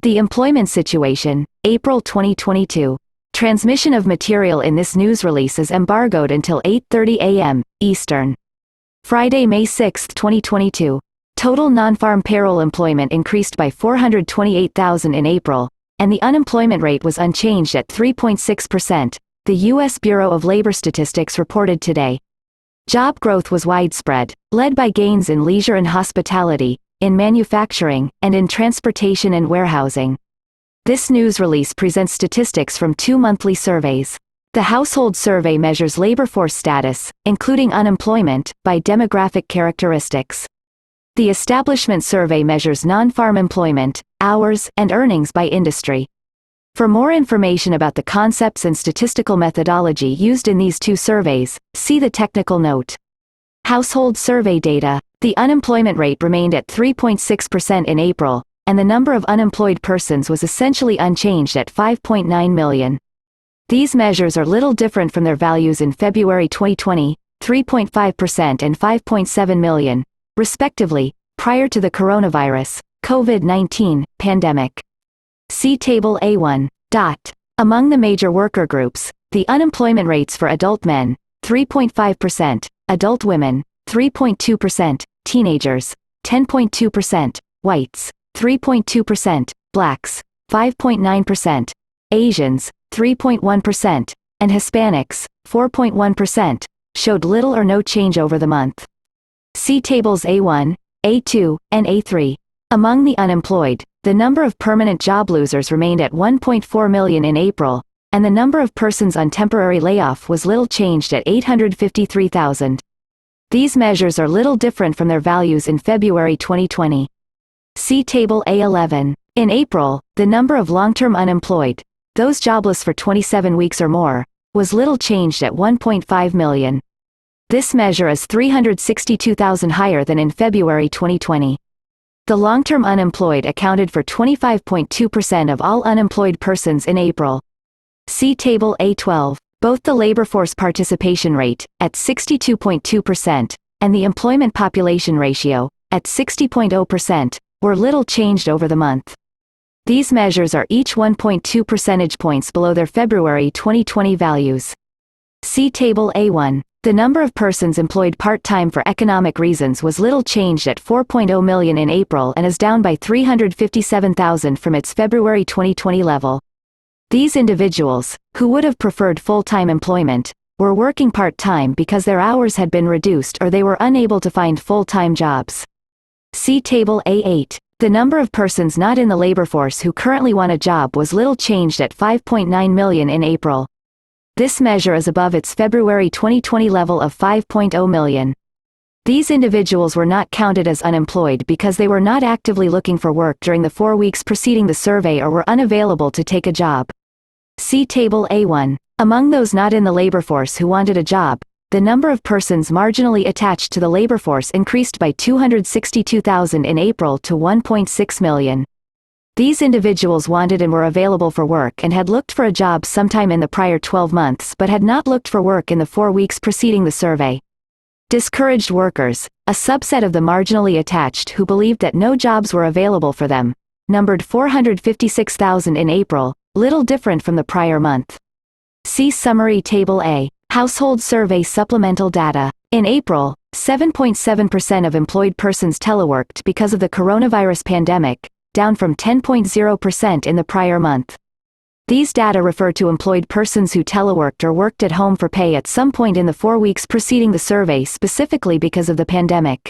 The employment situation, April 2022. Transmission of material in this news release is embargoed until 8:30 a.m. Eastern. Friday, May 6, 2022. Total non-farm payroll employment increased by 428,000 in April, and the unemployment rate was unchanged at 3.6%, the U.S. Bureau of Labor Statistics reported today. Job growth was widespread, led by gains in leisure and hospitality, in manufacturing, and in transportation and warehousing. This news release presents statistics from 2 monthly surveys. The Household Survey measures labor force status, including unemployment, by demographic characteristics. The Establishment Survey measures non-farm employment, hours, and earnings by industry. For more information about the concepts and statistical methodology used in these 2 surveys, see the technical note. Household survey data. The unemployment rate remained at 3.6% in April, and the number of unemployed persons was essentially unchanged at 5.9 million. These measures are little different from their values in February 2020, 3.5% and 5.7 million, respectively, prior to the coronavirus, COVID-19, pandemic. See Table A1. Among the major worker groups, the unemployment rates for adult men, 3.5%, adult women, 3.2%, teenagers, 10.2%, whites, 3.2%, blacks, 5.9%, Asians, 3.1%, and Hispanics, 4.1%, showed little or no change over the month. See Tables A1, A2, and A3. Among the unemployed, the number of permanent job losers remained at 1.4 million in April, and the number of persons on temporary layoff was little changed at 853,000. These measures are little different from their values in February 2020. See Table A11. In April, the number of long-term unemployed, those jobless for 27 weeks or more, was little changed at 1.5 million. This measure is 362,000 higher than in February 2020. The long-term unemployed accounted for 25.2% of all unemployed persons in April. See Table A12. Both the labor force participation rate, at 62.2%, and the employment population ratio, at 60.0%, were little changed over the month. These measures are each 1.2 percentage points below their February 2020 values. See Table A1. The number of persons employed part-time for economic reasons was little changed at 4.0 million in April and is down by 357,000 from its February 2020 level. These individuals, who would have preferred full-time employment, were working part-time because their hours had been reduced or they were unable to find full-time jobs. See Table A8. The number of persons not in the labor force who currently want a job was little changed at 5.9 million in April. This measure is above its February 2020 level of 5.0 million. These individuals were not counted as unemployed because they were not actively looking for work during the 4 weeks preceding the survey or were unavailable to take a job. See Table A1. Among those not in the labor force who wanted a job, the number of persons marginally attached to the labor force increased by 262,000 in April to 1.6 million. These individuals wanted and were available for work and had looked for a job sometime in the prior 12 months but had not looked for work in the 4 weeks preceding the survey. Discouraged workers, a subset of the marginally attached who believed that no jobs were available for them, numbered 456,000 in April, little different from the prior month. See Summary Table A. Household Survey Supplemental Data. In April, 7.7% of employed persons teleworked because of the coronavirus pandemic, down from 10.0% in the prior month. These data refer to employed persons who teleworked or worked at home for pay at some point in the 4 weeks preceding the survey specifically because of the pandemic.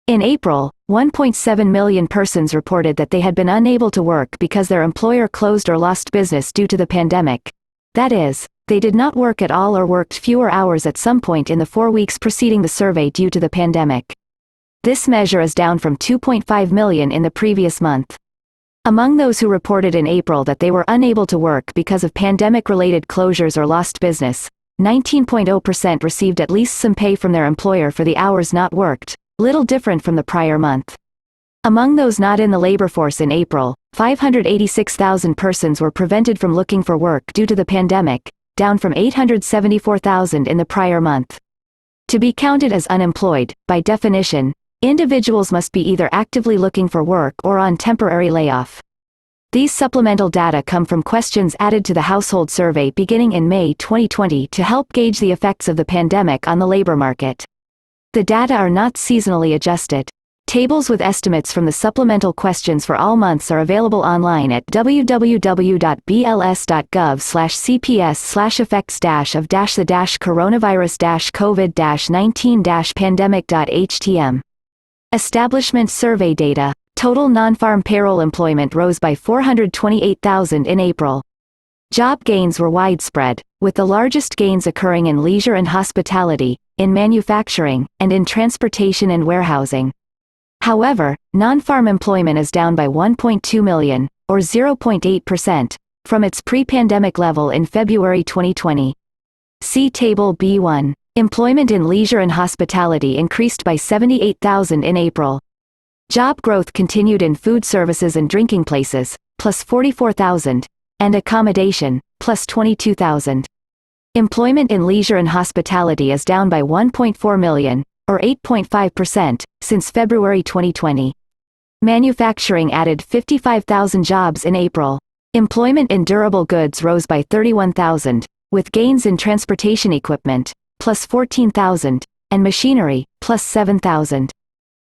In April, 1.7 million persons reported that they had been unable to work because their employer closed or lost business due to the pandemic. That is, they did not work at all or worked fewer hours at some point in the 4 weeks preceding the survey due to the pandemic. This measure is down from 2.5 million in the previous month. Among those who reported in April that they were unable to work because of pandemic-related closures or lost business, 19.0% received at least some pay from their employer for the hours not worked, little different from the prior month. Among those not in the labor force in April, 586,000 persons were prevented from looking for work due to the pandemic, down from 874,000 in the prior month. To be counted as unemployed, by definition, individuals must be either actively looking for work or on temporary layoff. These supplemental data come from questions added to the household survey beginning in May 2020 to help gauge the effects of the pandemic on the labor market. The data are not seasonally adjusted. Tables with estimates from the supplemental questions for all months are available online at www.bls.gov/cps/effects-of-the-coronavirus-covid-19-pandemic.htm. Establishment survey data. Total non-farm payroll employment rose by 428,000 in April. Job gains were widespread, with the largest gains occurring in leisure and hospitality, in manufacturing, and in transportation and warehousing. However, non-farm employment is down by 1.2 million, or 0.8%, from its pre-pandemic level in February 2020. See Table B1. Employment in leisure and hospitality increased by 78,000 in April. Job growth continued in food services and drinking places, plus 44,000, and accommodation, plus 22,000. Employment in leisure and hospitality is down by 1.4 million, or 8.5%, since February 2020. Manufacturing added 55,000 jobs in April. Employment in durable goods rose by 31,000, with gains in transportation equipment, plus 14,000, and machinery, plus 7,000.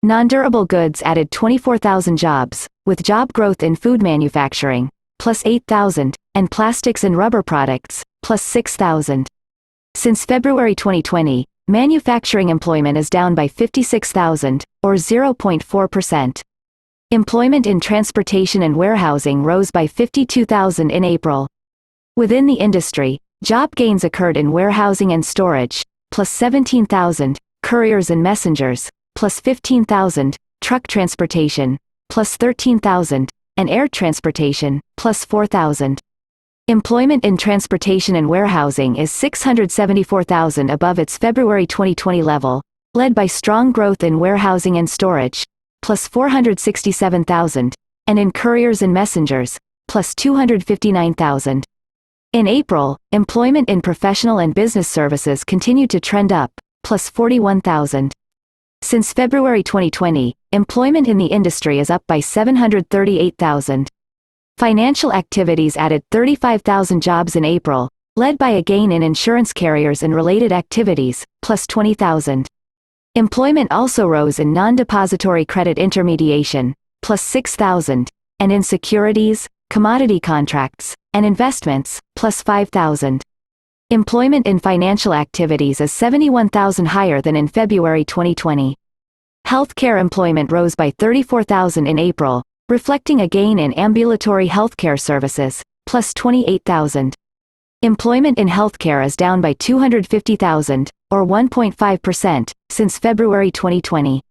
Non-durable goods added 24,000 jobs, with job growth in food manufacturing, plus 8,000, and plastics and rubber products, plus 6,000. Since February 2020, manufacturing employment is down by 56,000, or 0.4%. Employment in transportation and warehousing rose by 52,000 in April. Within the industry, job gains occurred in warehousing and storage, plus 17,000, couriers and messengers, plus 15,000, truck transportation, plus 13,000, and air transportation, plus 4,000. Employment in transportation and warehousing is 674,000 above its February 2020 level, led by strong growth in warehousing and storage, plus 467,000, and in couriers and messengers, plus 259,000. In April, employment in professional and business services continued to trend up, plus 41,000. Since February 2020, employment in the industry is up by 738,000. Financial activities added 35,000 jobs in April, led by a gain in insurance carriers and related activities, plus 20,000. Employment also rose in non-depository credit intermediation, plus 6,000, and in securities, commodity contracts, and investments, plus 5,000. Employment in financial activities is 71,000 higher than in February 2020. Healthcare employment rose by 34,000 in April, reflecting a gain in ambulatory healthcare services, plus 28,000. Employment in healthcare is down by 250,000, or 1.5%, since February 2020.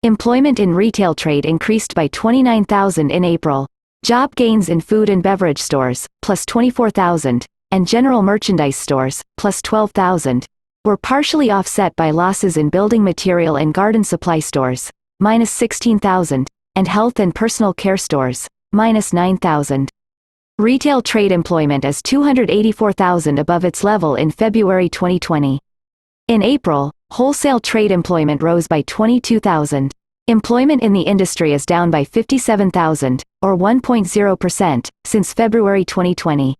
Employment in retail trade increased by 29,000 in April. Job gains in food and beverage stores, plus 24,000, and general merchandise stores, plus 12,000, were partially offset by losses in building material and garden supply stores, minus 16,000, and health and personal care stores, minus 9,000. Retail trade employment is 284,000 above its level in February 2020. In April, wholesale trade employment rose by 22,000. Employment in the industry is down by 57,000, or 1.0%, since February 2020.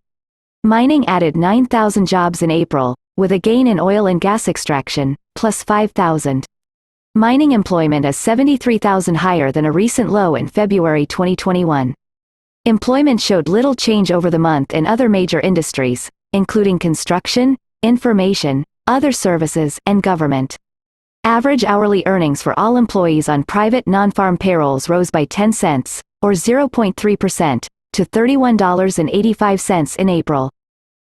Mining added 9,000 jobs in April, with a gain in oil and gas extraction, plus 5,000. Mining employment is 73,000 higher than a recent low in February 2021. Employment showed little change over the month in other major industries, including construction, information, other services, and government. Average hourly earnings for all employees on private non-farm payrolls rose by 10 cents, or 0.3%, to $31.85 in April.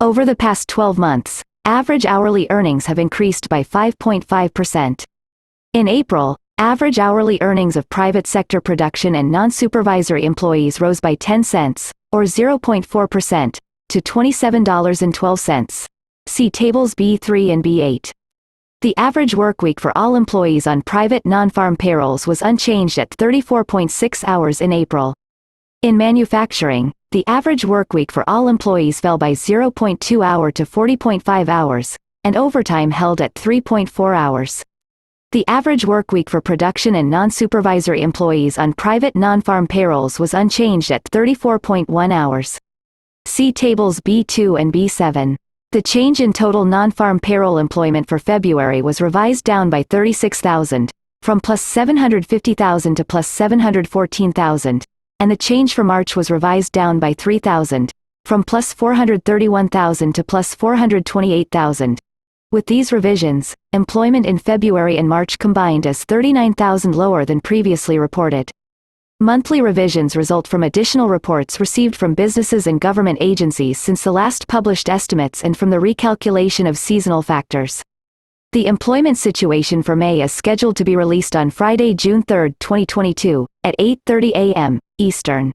Over the past 12 months, average hourly earnings have increased by 5.5%. In April, average hourly earnings of private sector production and non-supervisory employees rose by 10 cents, or 0.4%, to $27.12. See tables B3 and B8. The average workweek for all employees on private non-farm payrolls was unchanged at 34.6 hours in April. In manufacturing, the average workweek for all employees fell by 0.2 hour to 40.5 hours, and overtime held at 3.4 hours. The average workweek for production and non-supervisory employees on private non-farm payrolls was unchanged at 34.1 hours. See tables B2 and B7. The change in total non-farm payroll employment for February was revised down by 36,000, from plus 750,000 to plus 714,000, and the change for March was revised down by 3,000, from plus 431,000 to plus 428,000. With these revisions, employment in February and March combined is 39,000 lower than previously reported. Monthly revisions result from additional reports received from businesses and government agencies since the last published estimates and from the recalculation of seasonal factors. The employment situation for May is scheduled to be released on Friday, June 3, 2022, at 8:30 a.m. Eastern.